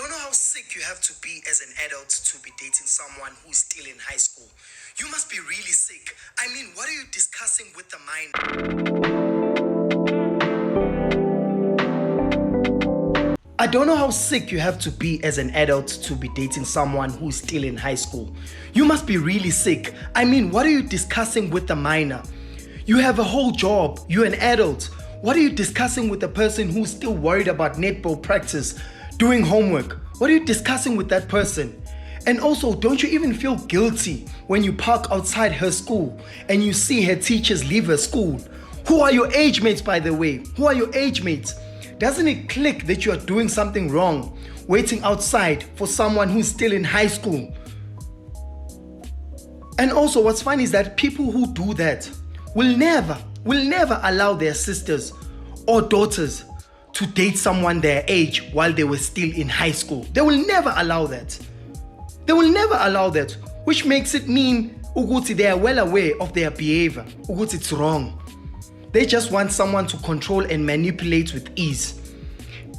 don't know how sick you have to be as an adult to be dating someone who's still in high school. You must be really sick. I mean, what are you discussing with the minor? I don't know how sick you have to be as an adult to be dating someone who's still in high school. You must be really sick. I mean, what are you discussing with the minor? You have a whole job. You're an adult. What are you discussing with the person who's still worried about netball practice, doing homework? What are you discussing with that person? And also, don't you even feel guilty when you park outside her school and you see her teachers leave her school? Who are your age mates, by the way? Who are your age mates? Doesn't it click that you are doing something wrong, waiting outside for someone who's still in high school? And also, what's funny is that people who do that will never allow their sisters or daughters to date someone their age while they were still in high school. They will never allow that. They will never allow that, which makes it mean ukuthi they are well aware of their behavior, ukuthi it's wrong. They just want someone to control and manipulate with ease.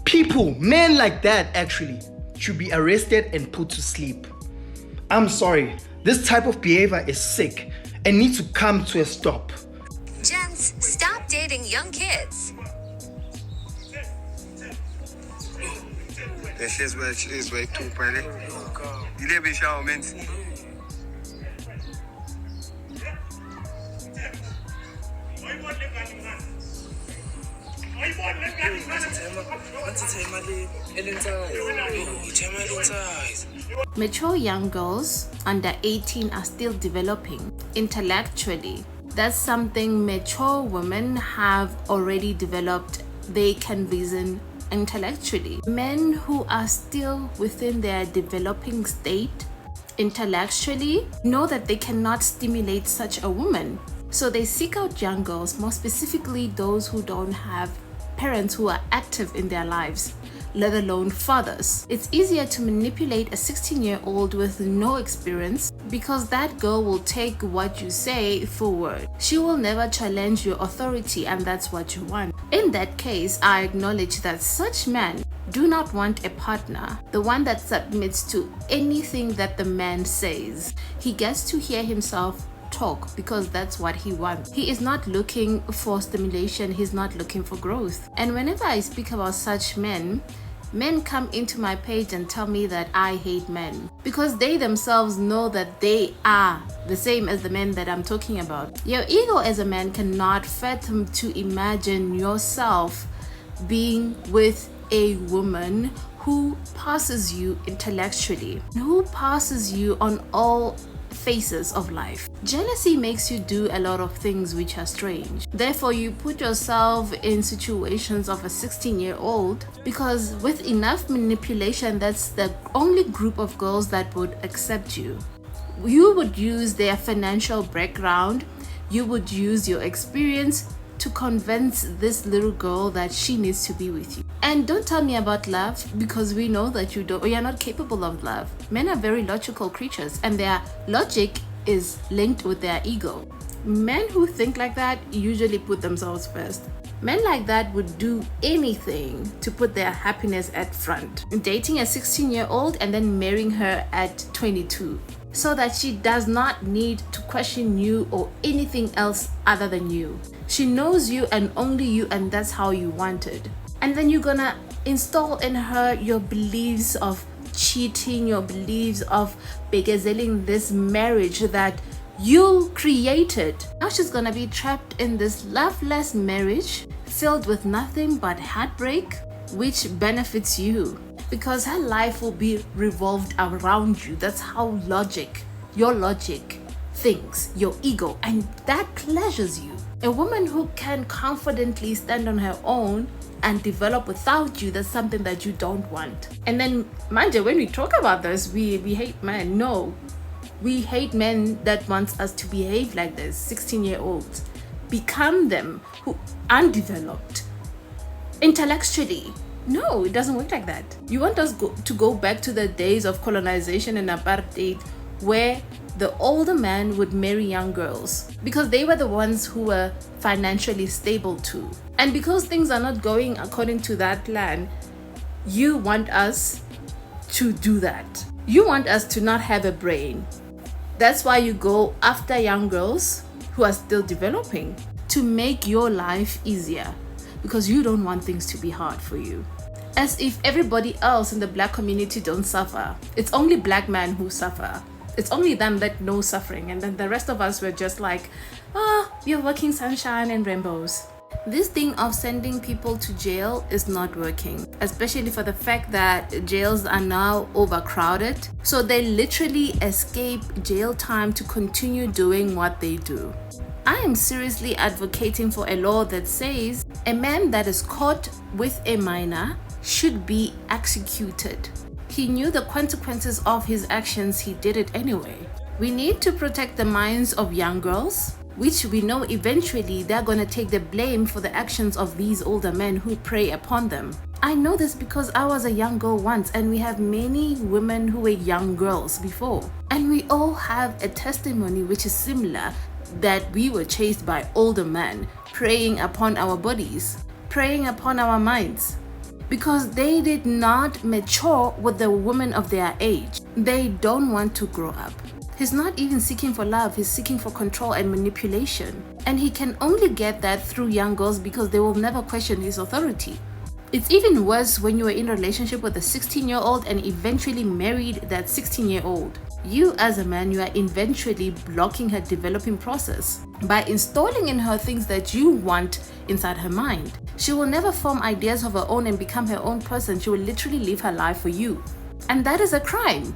People, men like that actually, should be arrested and put to sleep. I'm sorry, this type of behavior is sick and needs to come to a stop. Gents, stop dating young kids. She's way too pretty. You live in shower, man. Mature young girls under 18 are still developing intellectually. That's something mature women have already developed. They can reason intellectually. Men who are still within their developing state intellectually know that they cannot stimulate such a woman. So they seek out young girls, more specifically those who don't have parents who are active in their lives, let alone fathers. It's easier to manipulate a 16-year-old with no experience because that girl will take what you say for word. She will never challenge your authority, and that's what you want. In that case, I acknowledge that such men do not want a partner, the one that submits to anything that the man says. He gets to hear himself talk because that's what he wants. He is not looking for stimulation, he's not looking for growth. And whenever I speak about such men come into my page and tell me that I hate men because they themselves know that they are the same as the men that I'm talking about. Your ego as a man cannot fathom to imagine yourself being with a woman who passes you intellectually, who passes you on all phases of life. Jealousy makes you do a lot of things which are strange. Therefore, you put yourself in situations of a 16-year-old because with enough manipulation, that's the only group of girls that would accept you. You would use their financial background, you would use your experience to convince this little girl that she needs to be with you. And don't tell me about love because we know that you're not capable of love. Men are very logical creatures and their logic is linked with their ego. Men who think like that usually put themselves first. Men like that would do anything to put their happiness at front. Dating a 16-year-old and then marrying her at 22 so that she does not need to question you or anything else other than you. She knows you and only you, and that's how you wanted. And then you're gonna install in her your beliefs of cheating, your beliefs of begazelling this marriage that you created. Now she's gonna be trapped in this loveless marriage filled with nothing but heartbreak, which benefits you because her life will be revolved around you. That's how your logic thinks, your ego, and that pleasures you. A woman who can confidently stand on her own and develop without you, that's something that you don't want. And then, manje, when we talk about this, we hate men. No, we hate men that wants us to behave like this. 16-year-olds. Become them, who undeveloped intellectually. No, it doesn't work like that. You want us to go back to the days of colonization and apartheid where the older men would marry young girls because they were the ones who were financially stable too. And because things are not going according to that plan, you want us to do that. You want us to not have a brain. That's why you go after young girls who are still developing to make your life easier, because you don't want things to be hard for you. As if everybody else in the black community don't suffer. It's only black men who suffer. It's only them that know suffering, and then the rest of us were just like, you're working sunshine and rainbows. This thing of sending people to jail is not working, especially for the fact that jails are now overcrowded. So they literally escape jail time to continue doing what they do. I am seriously advocating for a law that says a man that is caught with a minor should be executed. He knew the consequences of his actions, he did it anyway. We need to protect the minds of young girls, which we know eventually they're gonna take the blame for the actions of these older men who prey upon them. I know this because I was a young girl once, and we have many women who were young girls before. And we all have a testimony which is similar, that we were chased by older men, preying upon our bodies, preying upon our minds. Because they did not mature with the women of their age. They don't want to grow up. He's not even seeking for love, he's seeking for control and manipulation. And he can only get that through young girls because they will never question his authority. It's even worse when you are in a relationship with a 16-year-old and eventually married that 16-year-old. You as a man, you are eventually blocking her developing process by installing in her things that you want inside her mind. She will never form ideas of her own and become her own person. She will literally live her life for you. And that is a crime.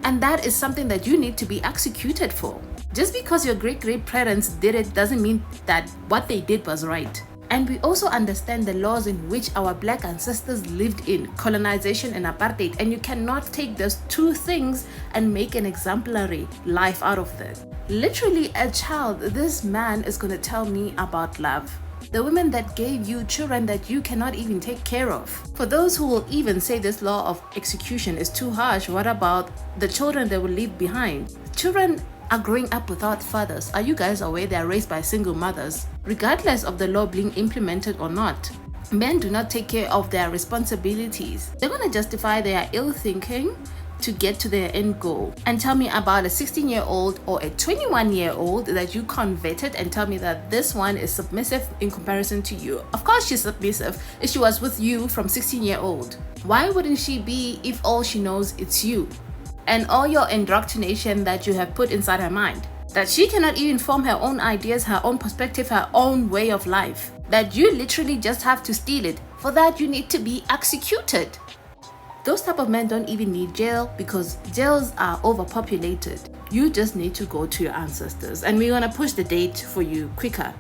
And that is something that you need to be executed for. Just because your great-great-parents did it doesn't mean that what they did was right. And we also understand the laws in which our black ancestors lived in, colonization and apartheid, and you cannot take those two things and make an exemplary life out of that. Literally, a child, this man is going to tell me about love. The women that gave you children that you cannot even take care of. For those who will even say this law of execution is too harsh, what about the children they will leave behind? Children are growing up without fathers. Are you guys aware they are raised by single mothers? Regardless of the law being implemented or not, men do not take care of their responsibilities. They're going to justify their ill thinking to get to their end goal. And tell me about a 16-year-old or a 21-year-old that you converted and tell me that this one is submissive in comparison to you. Of course she's submissive if she was with you from 16-year-old. Why wouldn't she be if all she knows it's you? And all your indoctrination that you have put inside her mind, that she cannot even form her own ideas, her own perspective, her own way of life, that you literally just have to steal it. For that you need to be executed. Those type of men don't even need jail because jails are overpopulated. You just need to go to your ancestors, and we're gonna push the date for you quicker.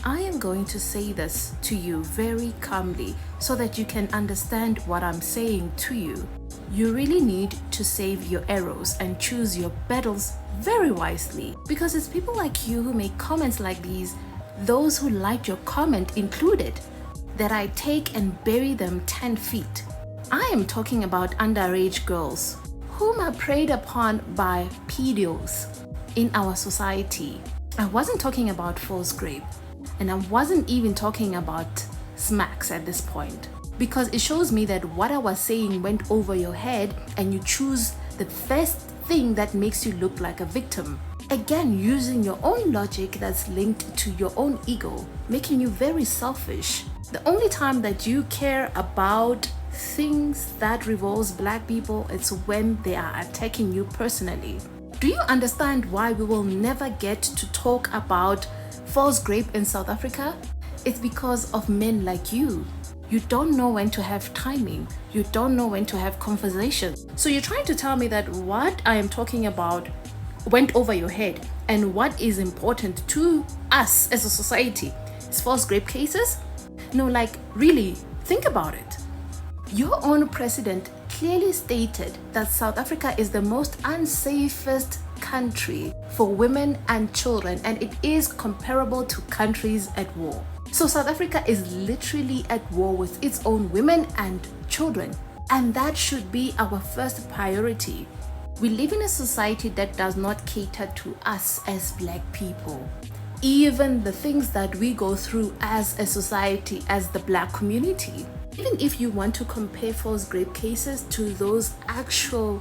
I am going to say this to you very calmly so that you can understand what I'm saying to you. You really need to save your arrows and choose your battles very wisely, because it's people like you who make comments like these, those who liked your comment included, that I take and bury them 10 feet. I am talking about underage girls whom are preyed upon by pedos in our society. I wasn't talking about false grape, and I wasn't even talking about smacks at this point, because it shows me that what I was saying went over your head and you choose the first thing that makes you look like a victim. Again, using your own logic that's linked to your own ego, making you very selfish. The only time that you care about things that revolves black people, it's when they are attacking you personally. Do you understand why we will never get to talk about false grape in South Africa? It's because of men like you. You don't know when to have timing. You don't know when to have conversation. So you're trying to tell me that what I am talking about went over your head, and what is important to us as a society is false grape cases? No, like really, think about it. Your own president clearly stated that South Africa is the most unsafest country for women and children, and it is comparable to countries at war. So South Africa is literally at war with its own women and children, and that should be our first priority. We live in a society that does not cater to us as black people. Even the things that we go through as a society, as the black community. Even if you want to compare false rape cases to those actual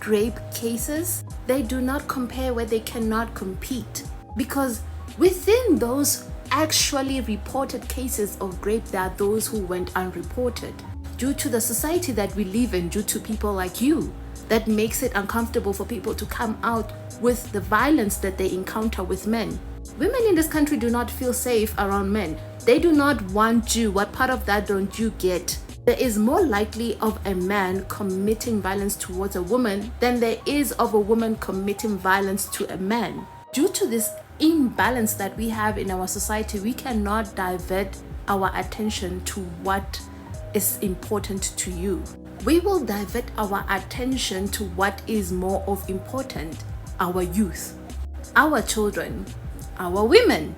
rape cases, they do not compare where they cannot compete. Because within those actually reported cases of rape, there are those who went unreported. Due to the society that we live in, due to people like you, that makes it uncomfortable for people to come out with the violence that they encounter with men. Women in this country do not feel safe around men. They do not want you. What part of that don't you get? There is more likely of a man committing violence towards a woman than there is of a woman committing violence to a man. Due to this imbalance that we have in our society, we cannot divert our attention to what is important to you. We will divert our attention to what is more of important: our youth, our children, our women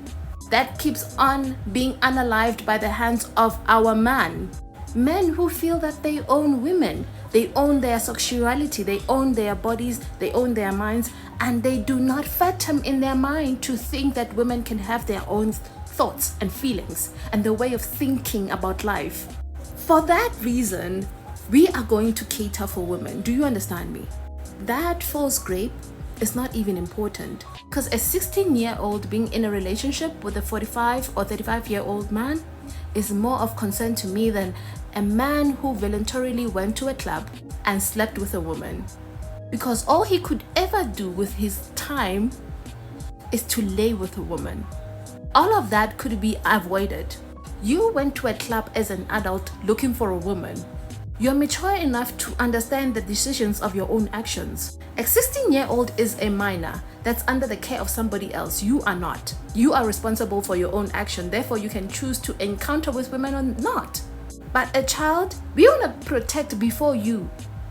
that keeps on being unalived by the hands of our men who feel that they own women, they own their sexuality, they own their bodies, they own their minds, and they do not fathom in their mind to think that women can have their own thoughts and feelings and the way of thinking about life. For that reason, we are going to cater for women. Do you understand me? That false rape is not even important, because a 16-year-old being in a relationship with a 45 or 35-year-old man is more of concern to me than a man who voluntarily went to a club and slept with a woman, because all he could ever do with his time is to lay with a woman. All of that could be avoided. You went to a club as an adult looking for a woman. You're mature enough to understand the decisions of your own actions. A 16-year-old is a minor that's under the care of somebody else. You are not. You are responsible for your own action. Therefore, you can choose to encounter with women or not. But a child, we want to protect before you,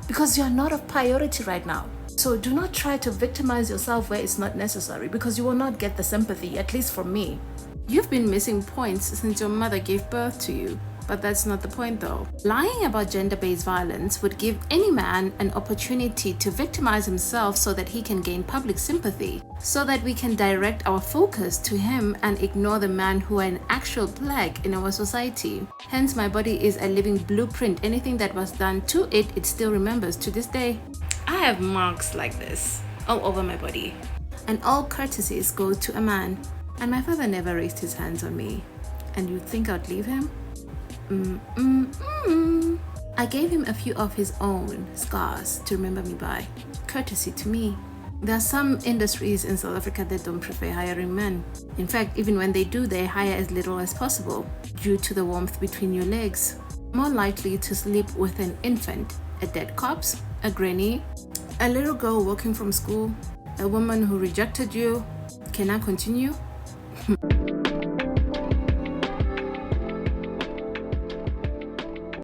because you are not of priority right now. So do not try to victimize yourself where it's not necessary, because you will not get the sympathy, at least from me. You've been missing points since your mother gave birth to you. But that's not the point though. Lying about gender-based violence would give any man an opportunity to victimize himself so that he can gain public sympathy, so that we can direct our focus to him and ignore the man who are an actual plague in our society. Hence, my body is a living blueprint. Anything that was done to it, it still remembers to this day. I have marks like this all over my body, and all courtesies go to a man. And my father never raised his hands on me. And you'd think I'd leave him? I gave him a few of his own scars to remember me by, courtesy to me. There are some industries in South Africa that don't prefer hiring men. In fact, even when they do, they hire as little as possible due to the warmth between your legs. More likely to sleep with an infant, a dead corpse, a granny, a little girl walking from school, a woman who rejected you. Can I continue?